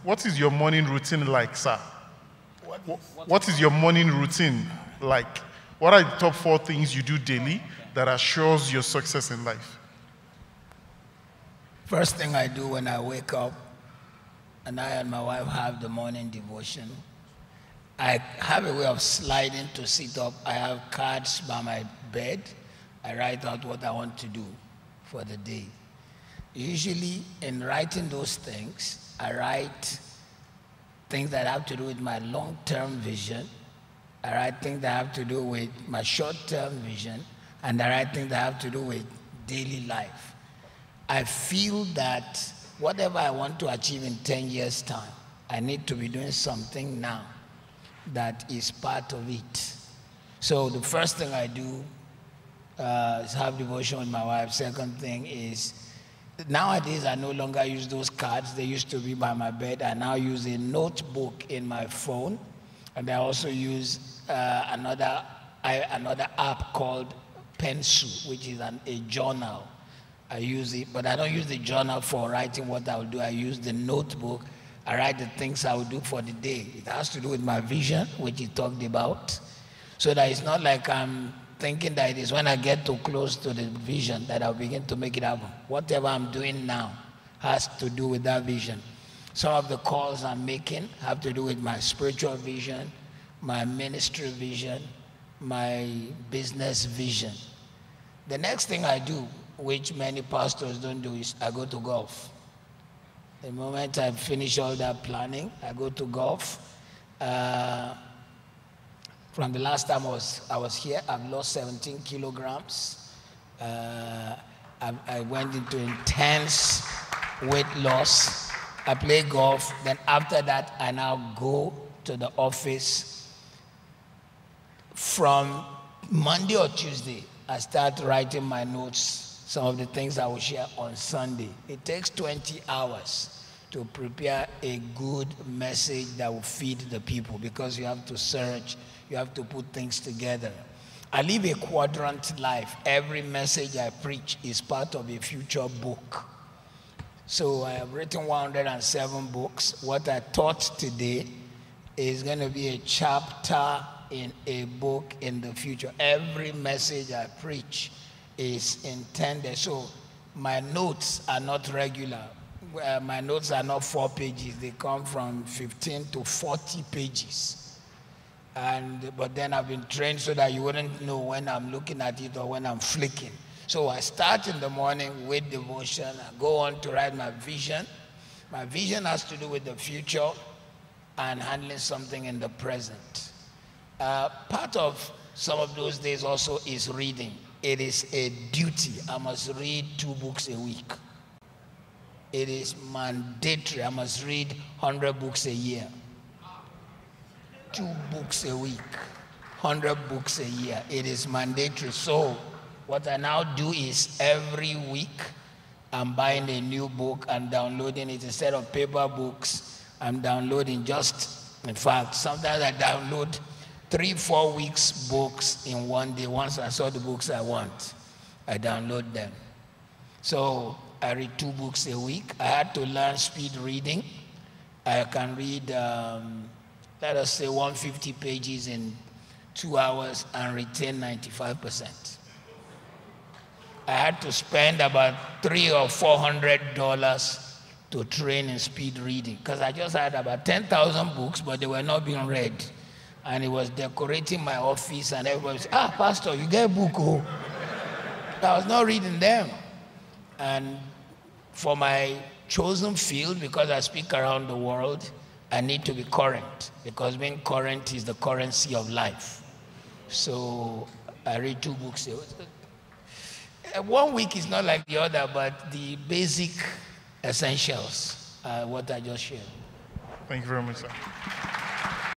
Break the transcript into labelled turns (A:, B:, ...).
A: what is your morning routine like, sir? What is your morning routine like? What are the top 4 things you do daily that assures your success in life?
B: First thing I do when I wake up, and I and my wife have the morning devotion, I have a way of sliding to sit up. I have cards by my bed. I write out what I want to do for the day. Usually, in writing those things, I write things that have to do with my long-term vision. I write things that have to do with my short-term vision, and I write things that have to do with daily life. I feel that whatever I want to achieve in 10 years' time, I need to be doing something now that is part of it. So the first thing I do is have devotion with my wife. Second thing is, nowadays I no longer use those cards. They used to be by my bed. I now use a notebook in my phone, and I also use another app called Pencil, which is a journal. I use it, but I don't use the journal for writing what I will do. I use the notebook. I write the things I will do for the day. It has to do with my vision, which he talked about, so that it's not like I'm thinking that it is when I get too close to the vision that I'll begin to make it happen. Whatever I'm doing now has to do with that vision. Some of the calls I'm making have to do with my spiritual vision, my ministry vision, my business vision. The next thing I do, which many pastors don't do, is I go to golf. The moment I finish all that planning, I go to golf. From the last time I was here, I've lost 17 kilograms. I went into intense weight loss. I play golf. Then after that, I now go to the office. From Monday or Tuesday, I start writing my notes, some of the things I will share on Sunday. It takes 20 hours to prepare a good message that will feed the people, because you have to search, you have to put things together. I live a quadrant life. Every message I preach is part of a future book. So I have written 107 books. What I taught today is going to be a chapter in a book in the future. Every message I preach is intended. So my notes are not regular. My notes are not 4 pages. They come from 15 to 40 pages. But then I've been trained so that you wouldn't know when I'm looking at it or when I'm flicking. So I start in the morning with devotion. I go on to write my vision. My vision has to do with the future and handling something in the present. Part of some of those days also is reading. It is a duty. I must read 2 books a week. It is mandatory. I must read 100 books a year. 2 books a week, 100 books a year. It is mandatory. So what I now do is every week I'm buying a new book and downloading it. Instead of paper books, I'm downloading in fact, sometimes I download 3-4 weeks books in one day. Once I saw the books I want, I download them. So I read 2 books a week. I had to learn speed reading. I can read, let us say, 150 pages in 2 hours and retain 95%. I had to spend about $300 or $400 to train in speed reading, because I just had about 10,000 books, but they were not being read. And it was decorating my office, and everybody was, Pastor, you get a book, oh. I was not reading them. And for my chosen field, because I speak around the world, I need to be current, because being current is the currency of life. So I read 2 books. 1 week is not like the other, but the basic essentials are what I just shared.
A: Thank you very much, sir.